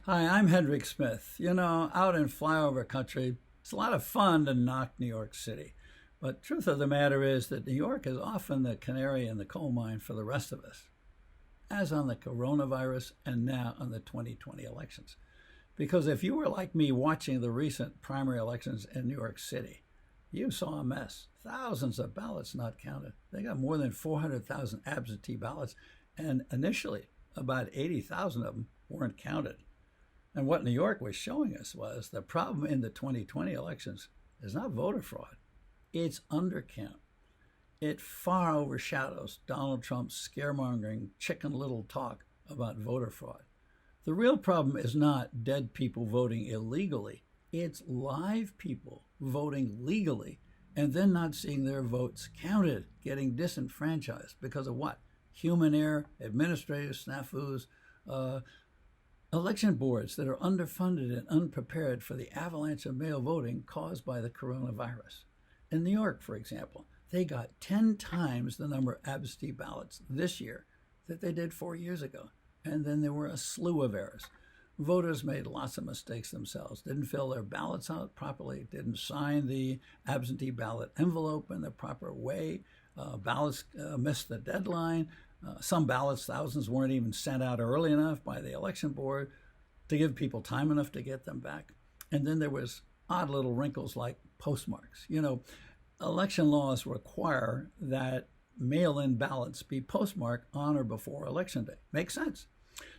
Hi, I'm Hendrik Smith. Out in flyover country, it's a lot of fun to knock New York City. But truth of the matter is that New York is often the canary in the coal mine for the rest of us, as on the coronavirus and now on the 2020 elections. Because if you were like me watching the recent primary elections in New York City, you saw a mess. Thousands of ballots not counted. They got more than 400,000 absentee ballots, and initially, about 80,000 of them weren't counted. And what New York was showing us was the problem in the 2020 elections is not voter fraud, it's undercount. It far overshadows Donald Trump's scaremongering chicken little talk about voter fraud. The real problem is not dead people voting illegally, it's live people voting legally and then not seeing their votes counted, getting disenfranchised because of what? Human error, administrative snafus, election boards that are underfunded and unprepared for the avalanche of mail voting caused by the coronavirus. In New York, for example, they got 10 times the number of absentee ballots this year that they did 4 years ago. And then there were a slew of errors. Voters made lots of mistakes themselves, didn't fill their ballots out properly, didn't sign the absentee ballot envelope in the proper way. Ballots missed the deadline. Some ballots, thousands, weren't even sent out early enough by the election board to give people time enough to get them back. And then there was odd little wrinkles like postmarks. Election laws require that mail-in ballots be postmarked on or before Election Day. Makes sense.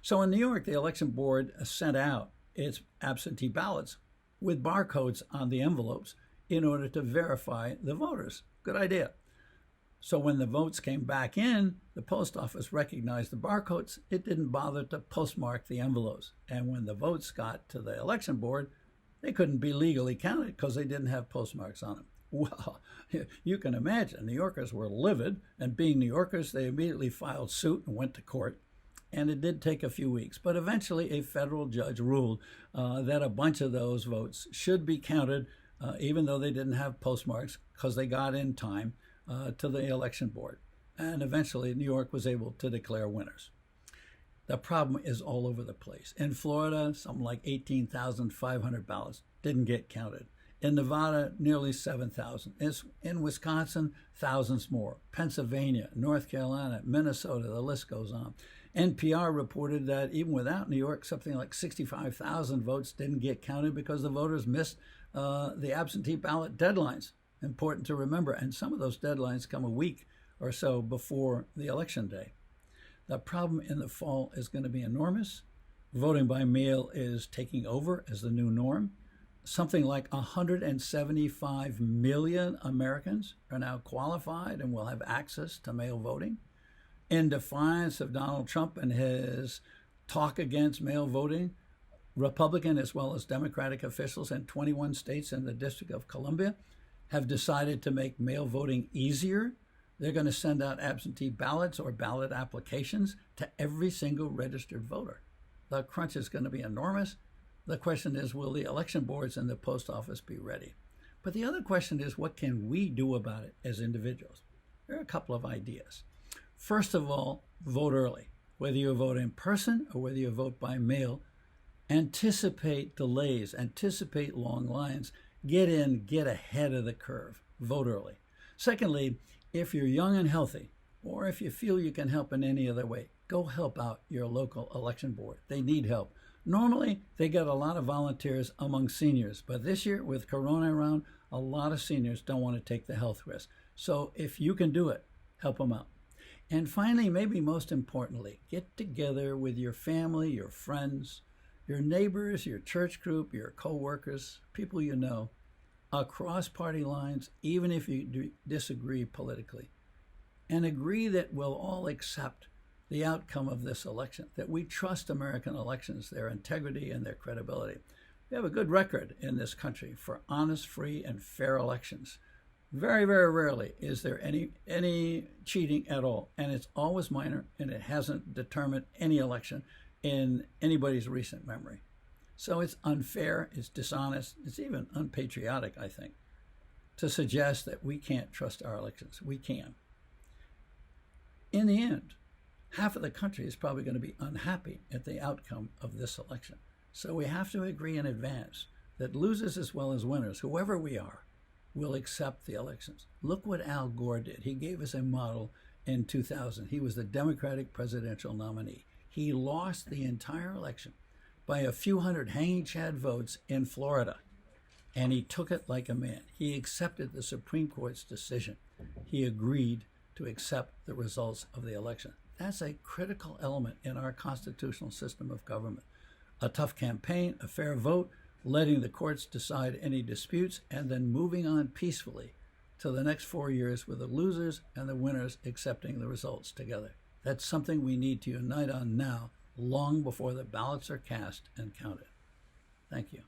So in New York, the election board sent out its absentee ballots with barcodes on the envelopes in order to verify the voters. Good idea. So when the votes came back in, the post office recognized the barcodes. It didn't bother to postmark the envelopes. And when the votes got to the election board, they couldn't be legally counted because they didn't have postmarks on them. Well, you can imagine New Yorkers were livid, and being New Yorkers, they immediately filed suit and went to court. And it did take a few weeks, but eventually a federal judge ruled that a bunch of those votes should be counted, even though they didn't have postmarks, because they got in time to the election board. And eventually New York was able to declare winners. The problem is all over the place. In Florida, something like 18,500 ballots didn't get counted. In Nevada, nearly 7,000. In Wisconsin, thousands more. Pennsylvania, North Carolina, Minnesota, the list goes on. NPR reported that even without New York, something like 65,000 votes didn't get counted because the voters missed the absentee ballot deadlines. Important to remember, and some of those deadlines come a week or so before the election day. The problem in the fall is going to be enormous. Voting by mail is taking over as the new norm. Something like 175 million Americans are now qualified and will have access to mail voting. In defiance of Donald Trump and his talk against mail voting, Republican as well as Democratic officials in 21 states and the District of Columbia have decided to make mail voting easier. They're going to send out absentee ballots or ballot applications to every single registered voter. The crunch is going to be enormous. The question is, will the election boards and the post office be ready? But the other question is, what can we do about it as individuals? There are a couple of ideas. First of all, vote early. Whether you vote in person or whether you vote by mail, anticipate delays, anticipate long lines, get in, get ahead of the curve, vote early. Secondly, if you're young and healthy, or if you feel you can help in any other way, go help out your local election board. They need help. Normally, they get a lot of volunteers among seniors, but this year with Corona around, a lot of seniors don't want to take the health risk. So if you can do it, help them out. And finally, maybe most importantly, get together with your family, your friends, your neighbors, your church group, your co-workers, people you know, across party lines, even if you disagree politically, and agree that we'll all accept the outcome of this election, that we trust American elections, their integrity and their credibility. We have a good record in this country for honest, free, and fair elections. Very, very rarely is there any cheating at all, and it's always minor, and it hasn't determined any election in anybody's recent memory. So it's unfair, it's dishonest, it's even unpatriotic, I think, to suggest that we can't trust our elections. We can. In the end, half of the country is probably going to be unhappy at the outcome of this election. So we have to agree in advance that losers as well as winners, whoever we are, will accept the elections. Look what Al Gore did. He gave us a model in 2000. He was the Democratic presidential nominee. He lost the entire election by a few hundred hanging chad votes in Florida, and he took it like a man. He accepted the Supreme Court's decision. He agreed to accept the results of the election. That's a critical element in our constitutional system of government. A tough campaign, a fair vote, letting the courts decide any disputes, and then moving on peacefully to the next 4 years with the losers and the winners accepting the results together. That's something we need to unite on now, long before the ballots are cast and counted. Thank you.